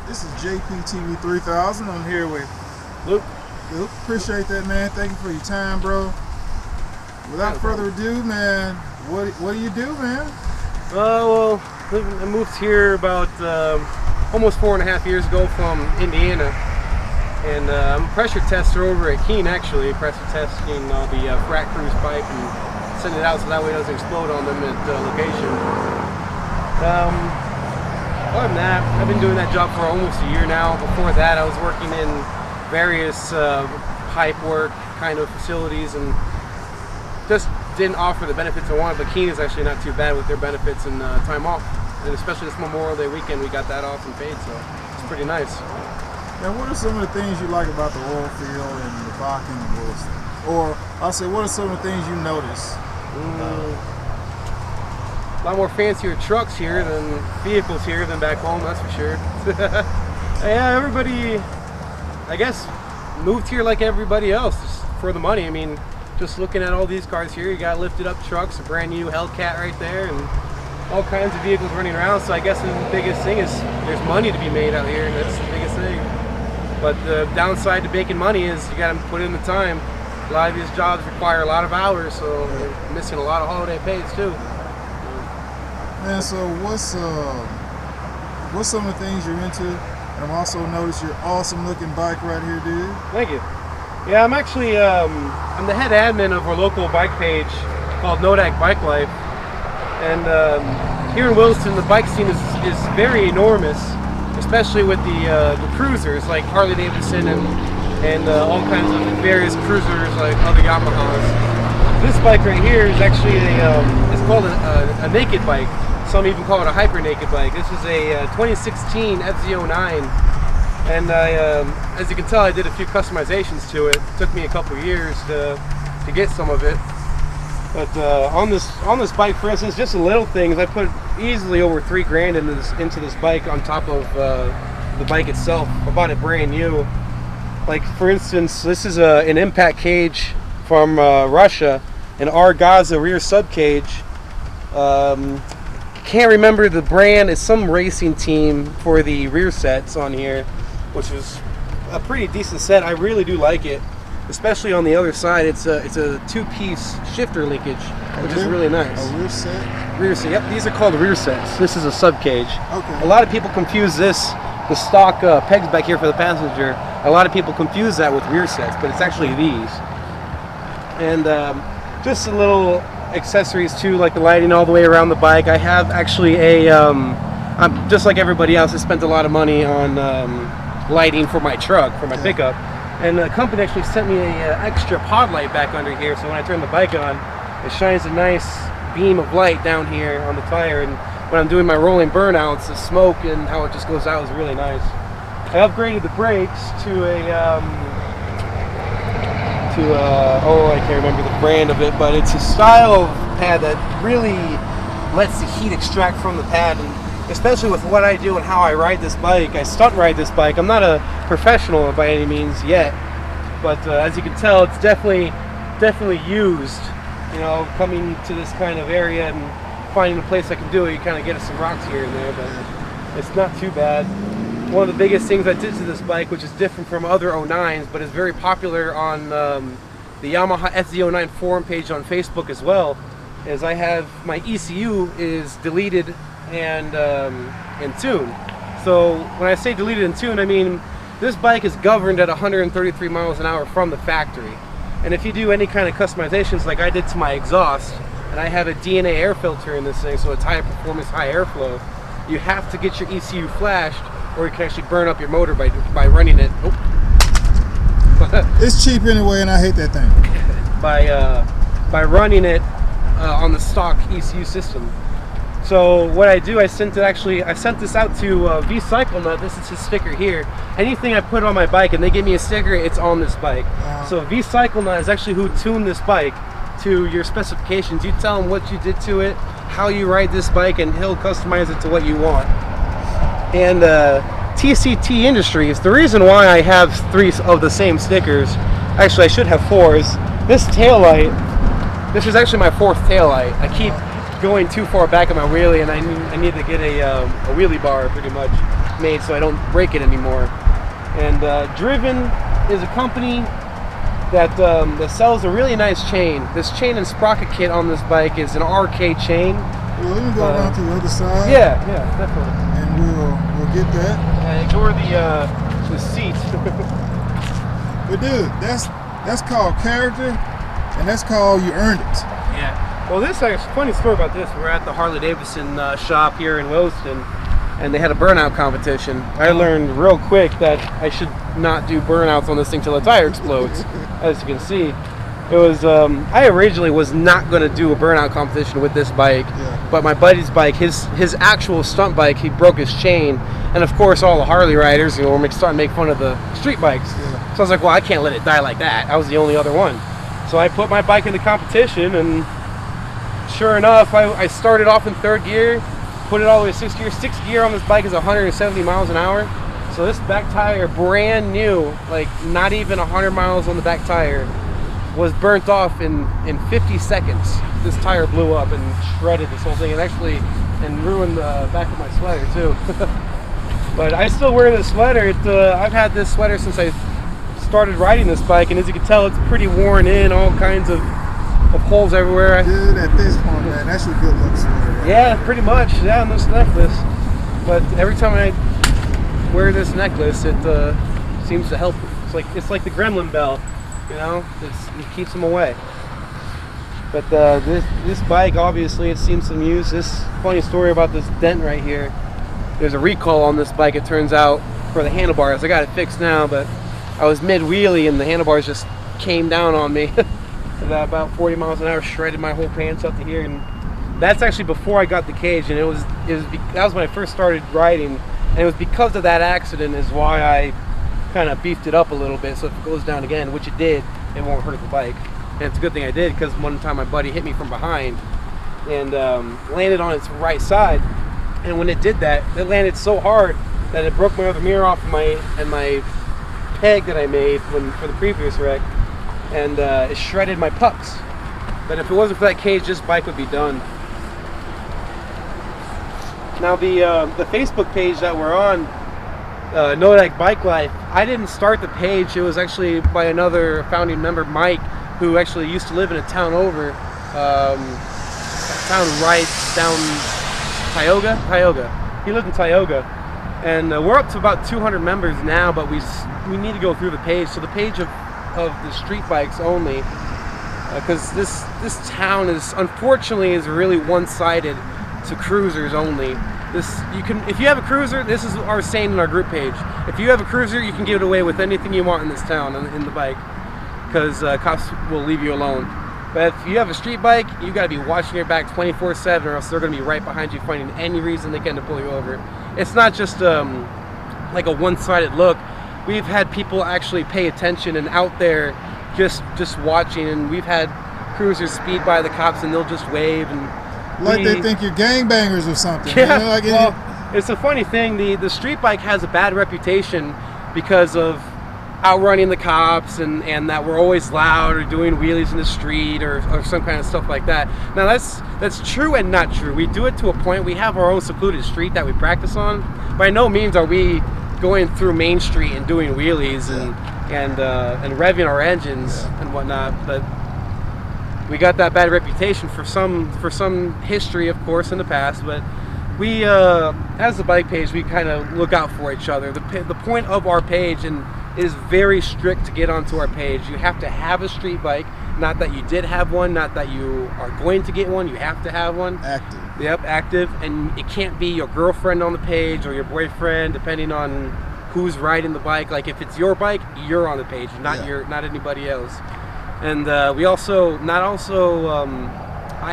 This is JPTV 3000. I'm here with Luke. Luke. Appreciate that, man. Thank you for your time, bro. Without further ado, man, what do you do, man? Well, I moved here about almost 4.5 years ago from Indiana, and I'm a pressure tester over at Keene, actually. Pressure testing all the frac cruise pipe and send it out so that way it doesn't explode on them at location. Other than that, I've been doing that job for almost a year now. Before that, I was working in various pipe work kind of facilities and just didn't offer the benefits I wanted, but Keene is actually not too bad with their benefits and time off. And especially this Memorial Day weekend, we got that off and paid, so it's pretty nice. Now, what are some of the things you like about the oil field and the Bakken and Williston? Or I'll say, what are some of the things you notice? A lot more fancier trucks here than vehicles here than back home, that's for sure. Yeah, everybody, I guess, moved here like everybody else, just for the money. I mean, just looking at all these cars here, you got lifted up trucks, a brand new Hellcat right there, and all kinds of vehicles running around. So I guess the biggest thing is there's money to be made out here, and that's the biggest thing. But the downside to making money is you got to put in the time. A lot of these jobs require a lot of hours, so you're missing a lot of holiday pays too. Man, so what's some of the things you're into? And I'm also noticed your awesome looking bike right here, dude. Thank you. Yeah, I'm actually I'm the head admin of our local bike page called Nodak Bike Life, and here in Williston the bike scene is very enormous, especially with the cruisers like Harley Davidson and all kinds of various cruisers like other Yamahas. This bike right here is actually it's called a naked bike. Some even call it a hyper naked bike. This is a 2016 FZ09, and as you can tell, I did a few customizations to it. It took me a couple years to get some of it. But on this bike, for instance, just the little things, I put easily over $3,000 into this bike on top of the bike itself. I bought it brand new. Like for instance, this is an impact cage from Russia, an Argaza rear sub cage. Can't remember the brand. It's some racing team for the rear sets on here, which is a pretty decent set. I really do like it, especially on the other side. It's a two-piece shifter linkage, which is really nice. A rear set? Rear set. Yep, these are called rear sets. This is a sub cage. Okay. A lot of people confuse the stock pegs back here for the passenger. A lot of people confuse that with rear sets, but it's actually these. And just a little accessories too, like the lighting all the way around the bike. I have actually I'm just like everybody else, I spent a lot of money on lighting for my truck, for my pickup, and the company actually sent me a extra pod light back under here, so when I turn the bike on, it shines a nice beam of light down here on the tire, and when I'm doing my rolling burnouts, the smoke and how it just goes out is really nice. I upgraded the brakes to oh, I can't remember the brand of it, but it's a style of pad that really lets the heat extract from the pad, and especially with what I do and how I ride this bike. I stunt ride this bike. I'm not a professional by any means yet, but as you can tell, it's definitely used. You know, coming to this kind of area and finding a place I can do it, you kind of get some rocks here and there, but it's not too bad. One of the biggest things I did to this bike, which is different from other 09s, but is very popular on the Yamaha FZ09 forum page on Facebook as well, is I have my ECU is deleted and tuned. So when I say deleted and tuned, I mean this bike is governed at 133 miles an hour from the factory. And if you do any kind of customizations like I did to my exhaust, and I have a DNA air filter in this thing, so it's high performance, high airflow, you have to get your ECU flashed, or you can actually burn up your motor by running it. It's cheap anyway, and I hate that thing. by running it on the stock ECU system. So what I do, I sent this out to V-Cycle Nut. This is his sticker here. Anything I put on my bike and they give me a sticker, it's on this bike. So V-Cycle Nut is actually who tuned this bike to your specifications. You tell him what you did to it, how you ride this bike, and he'll customize it to what you want. And TCT Industries, the reason why I have 3 of the same stickers, actually I should have 4, is this taillight. This is actually my 4th taillight. I keep going too far back on my wheelie, and I need to get a wheelie bar pretty much. made so I don't break it anymore. And Driven is a company that sells a really nice chain. This chain and sprocket kit on this bike is an RK chain. Well, let me go around to the other side. Yeah, definitely. And we'll get that. And ignore the seat. But dude, that's called character, and that's called you earned it. Yeah. Well, this is a funny story about this. We're at the Harley Davidson shop here in Williston, and they had a burnout competition. I learned real quick that I should not do burnouts on this thing till the tire explodes. As you can see, it was. I originally was not going to do a burnout competition with this bike, but my buddy's bike, his actual stunt bike, he broke his chain, and of course all the Harley riders, you know, were starting to make fun of the street bikes. So I was like, well, I can't let it die like that. I was the only other one, so I put my bike in the competition, and sure enough, I started off in third gear, put it all the way to sixth gear. Sixth gear on this bike is 170 miles an hour. So this back tire, brand new, like not even 100 miles on the back tire, was burnt off in 50 seconds. This tire blew up and shredded this whole thing, and ruined the back of my sweater too. But I still wear this sweater. I've had this sweater since I started riding this bike, and as you can tell, it's pretty worn in, all kinds of holes everywhere. Dude, at this point, man, that's a good look sweater. Right? Yeah, pretty much. Yeah, on this necklace. But every time I wear this necklace, it seems to help. It's like the Gremlin bell, you know. It keeps them away. But this bike, obviously, it's seen some use. This funny story about this dent right here. There's a recall on this bike, it turns out, for the handlebars. I got it fixed now, but I was mid wheelie and the handlebars just came down on me. About 40 miles an hour, shredded my whole pants up to here, and that's actually before I got the cage. And that was when I first started riding, and it was because of that accident is why I kind of beefed it up a little bit, so if it goes down again, which it did, it won't hurt the bike. And it's a good thing I did, because one time my buddy hit me from behind and landed on its right side, and when it did that, it landed so hard that it broke my other mirror off of my peg that I made for the previous wreck, and it shredded my pucks. But if it wasn't for that cage, this bike would be done. Now the Facebook page that we're on, Nodak Bike Life, I didn't start the page. It was actually by another founding member, Mike, who actually used to live in a town over, a town right down Tioga. He lived in Tioga, and we're up to about 200 members now. But we need to go through the page. So the page of the street bikes only, because this town unfortunately is really one-sided to cruisers only. If you have a cruiser, this is our saying in our group page. If you have a cruiser, you can get away with anything you want in this town in the bike, because cops will leave you alone. But if you have a street bike, you got to be watching your back 24/7, or else they're going to be right behind you, finding any reason they can to pull you over. It's not just like a one-sided look. We've had people actually pay attention and out there just watching, and we've had cruisers speed by the cops and they'll just wave and they think you're gangbangers or something. Yeah, you know, it's a funny thing. The street bike has a bad reputation because of outrunning the cops and that we're always loud or doing wheelies in the street or some kind of stuff like that. Now that's true and not true. We do it to a point. We have our own secluded street that we practice on. By no means are we going through Main Street and doing wheelies and revving our engines and whatnot. But we got that bad reputation for some history, of course, in the past. But we, as the bike page, we kind of look out for each other. The point of our page is very strict to get onto our page. You have to have a street bike. Not that you did have one, not that you are going to get one. You have to have one. Active. Yep, active. And it can't be your girlfriend on the page or your boyfriend, depending on who's riding the bike. Like if it's your bike, you're on the page, not anybody else. And I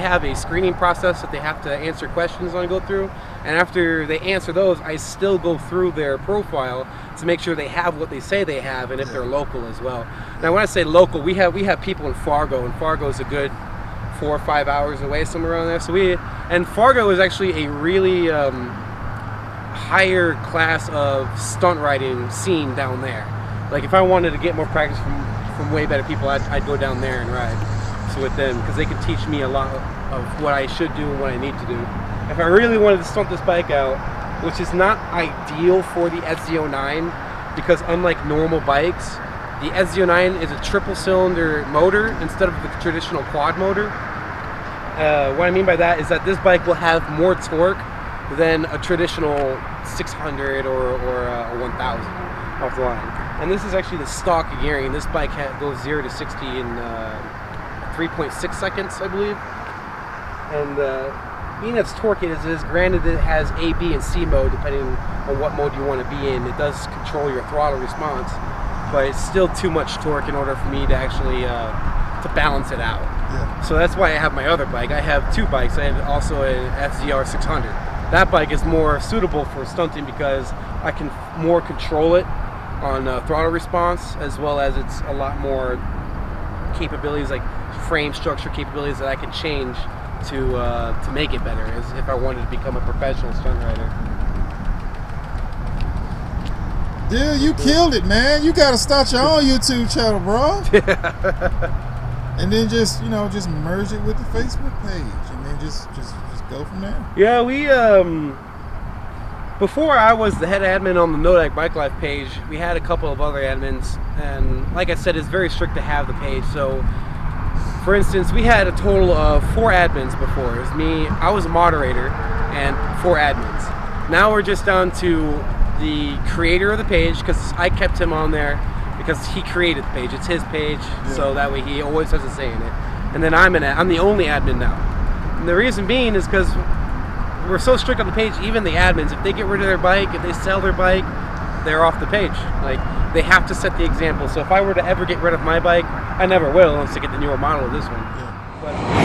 have a screening process that they have to answer questions on and go through. And after they answer those, I still go through their profile to make sure they have what they say they have, and if they're local as well. Now, when I say local, we have people in Fargo, and Fargo is a good 4 or 5 hours away, somewhere around there. And Fargo is actually a really higher class of stunt riding scene down there. Like if I wanted to get more practice from way better people, I'd go down there and ride with them, because they can teach me a lot of what I should do and what I need to do. If I really wanted to stunt this bike out, which is not ideal for the SZ09 because unlike normal bikes, the SZ09 is a triple cylinder motor instead of the traditional quad motor. What I mean by that is that this bike will have more torque than a traditional 600 or a 1000 off the line. And this is actually the stock gearing. This bike goes 0 to 60 in 3.6 seconds, I believe. And being as torquey as it is, granted it has A, B, and C mode depending on what mode you want to be in. It does control your throttle response, but it's still too much torque in order for me to actually to balance it out. Yeah. So that's why I have my other bike. I have two bikes. I have also an FZR 600. That bike is more suitable for stunting because I can more control it on throttle response, as well as it's a lot more capabilities like frame structure capabilities that I can change to make it better, as if I wanted to become a professional stunt rider. Dude, you killed it, man. You gotta start your own YouTube channel, bro. And then just merge it with the Facebook page, and then just go from there. Yeah, we before I was the head admin on the Nodak Bike Life page, we had a couple of other admins, and like I said, it's very strict to have the page. So, for instance, we had a total of 4 admins before. It was me, I was a moderator, and 4 admins. Now we're just down to the creator of the page, because I kept him on there because he created the page. It's his page, so that way he always has a say in it. And then I'm the only admin now. And the reason being is because we're so strict on the page, even the admins, if they get rid of their bike, if they sell their bike, they're off the page. Like, they have to set the example. So if I were to ever get rid of my bike, I never will unless I get the newer model of this one. Yeah. But